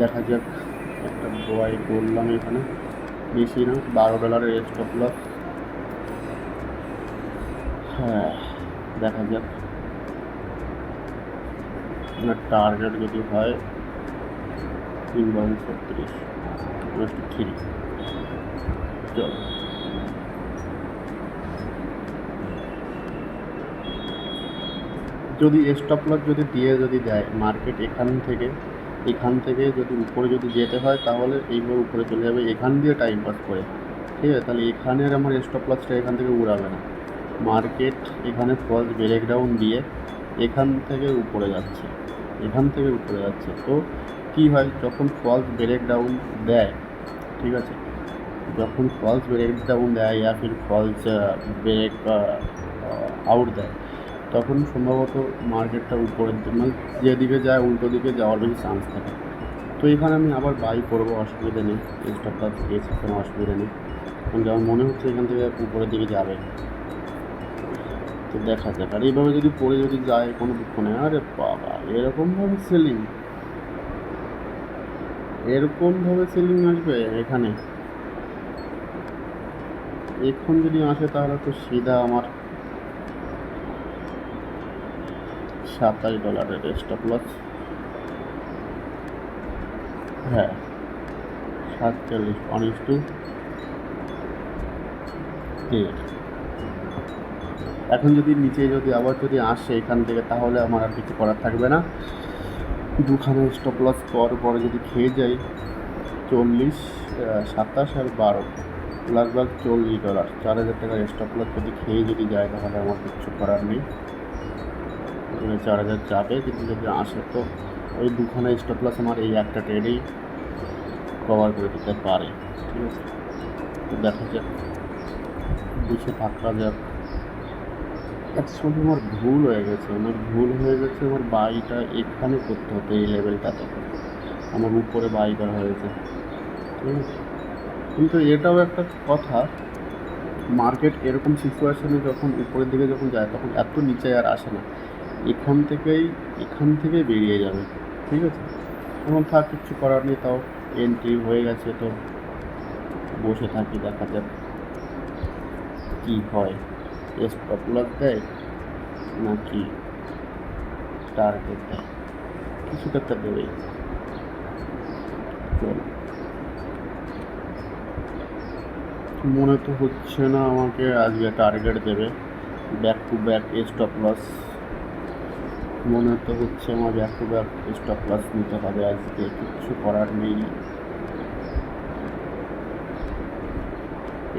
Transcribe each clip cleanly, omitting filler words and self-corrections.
দেখা যাক। একটা বাই করলাম এখানে, বেশি না, $12 স্টপ লস। হ্যাঁ, দেখা যাক। টার্গেট যদি হয় 3.36, 3। চলো, যদি স্টপ লস যদি দিয়ে যদি দেয় মার্কেট এখান থেকে যদি উপরে যদি যেতে হয় তাহলে এইভাবে উপরে চলে যাবে এখান দিয়ে টাইম পাস করে। ঠিক আছে, তাহলে এখানের আমার স্টপ লসটা এখান থেকে উড়াবে না। মার্কেট এখানে ফলস ব্রেকডাউন দিয়ে এখান থেকে উপরে যাচ্ছে। তো কী হয়, যখন ফলস ব্রেকডাউন দেয়, ঠিক আছে, যখন ফলস ব্রেকডাউন দেয় या फिर ফলস ব্রেক আউট দেয়, তখন সম্ভবত মার্কেটটা উপরের দিকে, মানে যেদিকে যায় উল্টো দিকে যাওয়ার বেশি চান্স থাকে। তো এখানে আমি আবার বাই করবো, অসুবিধা নেই। স্টপ লস দিয়েছি, কোনো অসুবিধা নেই, কারণ যেমন মনে হচ্ছে এখান থেকে উপরের দিকে যাবে। তো দেখা যাক। আর এইভাবে যদি পড়ে যদি যায় কোনো দুঃখ নেই। আরে বাবা, এরকমভাবে সেলিং আসবে এখানে। এখন যদি আসে তাহলে তো সিধা আমার $27 স্টপ লস। হ্যাঁ, 47, 1:8। এখন যদি নিচে যদি আবার যদি আসে এখান থেকে, তাহলে আমার আর কিছু করার থাকবে না। দুখানে স্টপ লস পরে যদি খেয়ে যাই 40, 27 আর 12, লাগভাগ $40, $4,000 স্টপ লস যদি খেয়ে যদি যায় তাহলে আমার কিছু করার নেই। 4,000 যাবে, কিন্তু যদি আসে তো ওই দুখানে স্টপ লস আমার এই একটা ট্রেডেই কভার করে দিতে পারে। ঠিক আছে, তো দেখা যাক, বুঝে থাকা যাক। অ্যাকচুয়ালি আমার ভুল হয়ে গেছে আমার বাইটা এখানে করতে হতো, এই লেভেলটাতে আমার উপরে বাই করা হয়েছে। ঠিক আছে, কিন্তু এটাও একটা কথা, মার্কেট এরকম সিচুয়েশানে যখন উপরের দিকে যখন যায় তখন এত নিচে আর আসে না, এখান থেকেই বেরিয়ে যাবে। ঠিক আছে, এখন থাক, কিচ্ছু করার নেই। তাও এন্ট্রি হয়ে গেছে, তো বসে থাকি, দেখা যাক কী হয়। স্টপ লস দেয় নাকি টার্গেট দেয়, কিছু একটা দেবেই। চল, মনে তো হচ্ছে না আমাকে আজকে টার্গেট দেবে। Back to back stop loss মনে তো হচ্ছে আমার back to back stop loss নিতে হবে আজকে, কিচ্ছু করার নেই।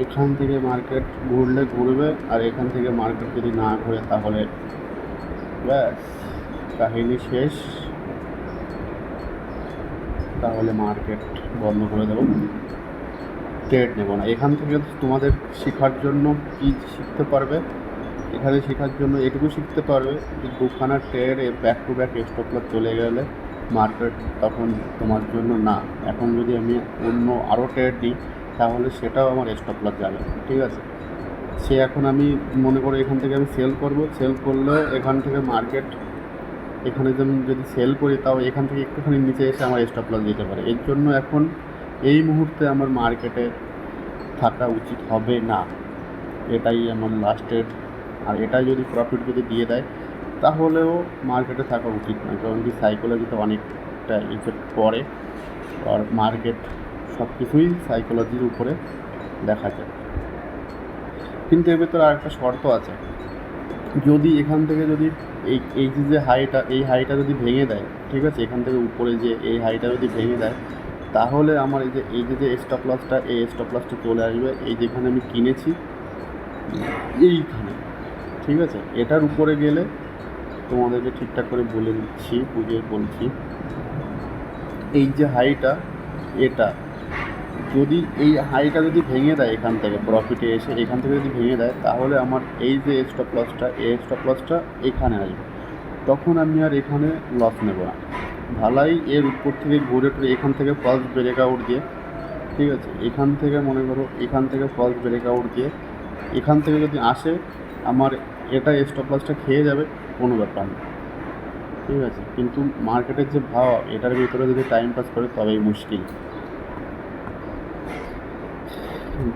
এখান থেকে মার্কেট ঘুরলে ঘুরবে, আর এখান থেকে মার্কেট যদি না ঘুরে তাহলে ব্যাস কাহিনী শেষ, তাহলে মার্কেট বন্ধ করে দেবো, ট্রেড নেব না। এখান থেকে তোমাদের শেখার জন্য কী শিখতে পারবে, এখানে শেখার জন্য এটুকু শিখতে পারবে যে দুখানা trade back to back stop loss চলে গেলে মার্কেট তখন তোমার জন্য না। এখন যদি আমি অন্য আরও ট্রেড নিই তাহলে সেটাও আমার স্টপ লস যাবে। ঠিক আছে, সে এখন আমি মনে করি এখান থেকে আমি সেল করলেও এখান থেকে মার্কেট এখানে যেমন যদি সেল করি তাও এখান থেকে একটুখানি নিচে এসে আমার স্টপ লস দিতে পারে। এর জন্য এখন এই মুহূর্তে আমার মার্কেটে থাকা উচিত হবে না, এটাই আমার লাস্টের। আর এটাই যদি প্রফিট যদি দিয়ে দেয় তাহলেও মার্কেটে থাকা উচিত নয়, কারণ কি সাইকোলজিতে অনেকটা ইফেক্ট পড়ে, আর মার্কেট সব কিছুই সাইকোলজির উপরে দেখা যায়। কিন্তু এর ভেতরে আরেকটা শর্ত আছে, যদি এখান থেকে যদি এই হাইটা যদি ভেঙে দেয়, ঠিক আছে, এখান থেকে উপরে যে এই হাইটা যদি ভেঙে দেয় তাহলে আমার এই যে স্টপ লসটা চলে আসবে এই যেখানে আমি কিনেছি এইখানে। ঠিক আছে, এটার উপরে গেলে তোমাদেরকে ঠিকঠাক করে বলে দিচ্ছি, বুঝিয়ে বলছি, এই যে হাইটা, এটা যদি এই হাইটা যদি ভেঙে দেয় এখান থেকে প্রফিটে এসে এখান থেকে যদি ভেঙে দেয় তাহলে আমার এই যে স্টপ লসটা এখানে আসবে, তখন আমি আর এখানে লস নেব না। ভালাই এর উপর থেকে ঘুরে টুরে এখান থেকে ফলস ব্রেকআউট দিয়ে, ঠিক আছে, এখান থেকে মনে করো এখান থেকে ফলস ব্রেকআউট দিয়ে এখান থেকে যদি আসে আমার এটা স্টপ লসটা খেয়ে যাবে, কোনো ব্যাপার না। ঠিক আছে, কিন্তু মার্কেটের যে ভাব এটার ভিতরে যদি টাইম পাস করে তবেই মুশকিল।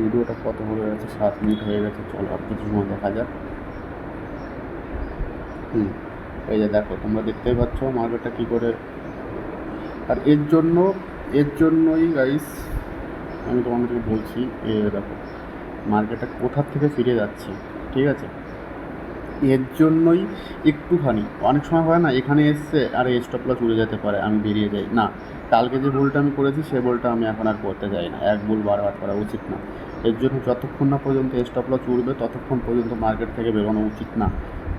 ভিডিওটা কত হয়ে গেছে, 7 মিনিট হয়ে গেছে, চলো আর কিছু সময় দেখা যাক। এই যে দেখো, তোমরা দেখতেই পাচ্ছ মার্কেটটা কী করে। আর এর জন্যই গাইস আমি তোমাদেরকে বলছি, দেখো মার্কেটটা কোথার থেকে ফিরে যাচ্ছে, ঠিক আছে। এর জন্যই একটুখানি অনেক সময় হয় না, এখানে এসছে আর এই স্টপ লস উড়ে যেতে পারে, আমি বেরিয়ে যাই না। কালকে যে ভুলটা আমি করেছি সে ভুলটা আমি এখন আর করতে চাই না, এক ভুল বারবার করা উচিত না। এর জন্য যতক্ষণ না পর্যন্ত স্টপ লস উড়বে ততক্ষণ পর্যন্ত মার্কেট থেকে বেরোনো উচিত না।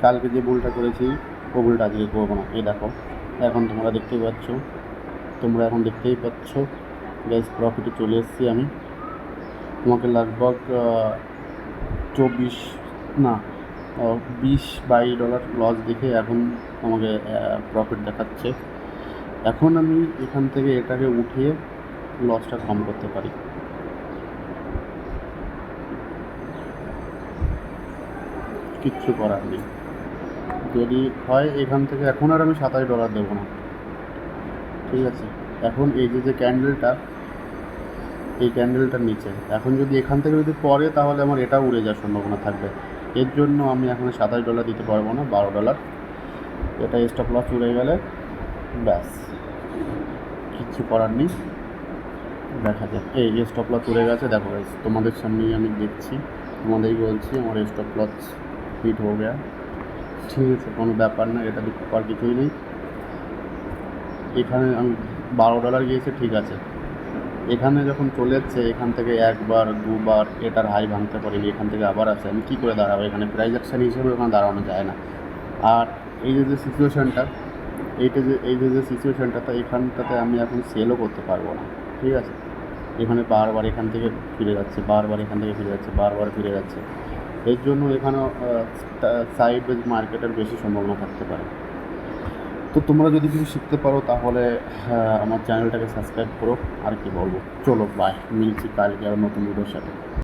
কালকে যে ভুলটা করেছি ও ভুলটা আজকে করবো না। এই দেখো এখন তোমরা দেখতেই পাচ্ছ, গ্যাস প্রফিটে চলে এসেছি আমি। তোমাকে লগভগ 24 না 20-22 ডলার লস দেখে এখন আমাকে প্রফিট দেখাচ্ছে। এখন আমি এখান থেকে এটাকে উঠিয়ে লসটা কম করতে পারি। কিচ্ছু করার নেই, যদি হয় এখান থেকে এখন আর আমি $27 দেবো না, ঠিক আছে। এখন এই যে ক্যান্ডেলটার নিচে এখন যদি এখান থেকে যদি পড়ে তাহলে আমার এটা উড়ে যাওয়ার সম্ভাবনা থাকবে। এর জন্য আমি এখন $27 দিতে পারবো না, $12। এটা স্টপ লস উড়ে গেলে ব্যাস কিচ্ছু করার নেই, দেখা যাক। এই স্টপ লস উড়ে গেছে, দেখো গাইস তোমাদের সামনেই আমি দেখছি, তোমাদেরই বলছি আমার স্টপ লস হিট হয়ে গেয়া, ঠিক আছে। কোনো ব্যাপার না, এটা দুঃখ পাওয়ার কিছুই নেই। এখানে আমি $12 গিয়েছে, ঠিক আছে। এখানে যখন চলে যাচ্ছে এখান থেকে একবার দুবার এটার হাই ভাঙতে পারিনি, এখান থেকে আবার আসে, আমি কী করে দাঁড়াবো? এখানে প্রাইস অ্যাকশন হিসেবে ওখানে দাঁড়ানো যায় না। আর এই যে সিচুয়েশানটা, সিচুয়েশানটা, এখানটাতে আমি এখন সেলও করতে পারবো না, ঠিক আছে। এখানে বারবার এখান থেকে ফিরে যাচ্ছে, বারবার এখান থেকে ফিরে যাচ্ছে, বারবার ফিরে যাচ্ছে। এর জন্য এখানেও সাইড ওয়েজ মার্কেটের বেশি সম্ভাবনা থাকতে পারে। তো তোমরা যদি কিছু শিখতে পারো তাহলে আমার চ্যানেলটাকে সাবস্ক্রাইব করো। আর কি বলবো, চলো বাই, মিলছি কালকে আর নতুন ভিডিওর সাথে।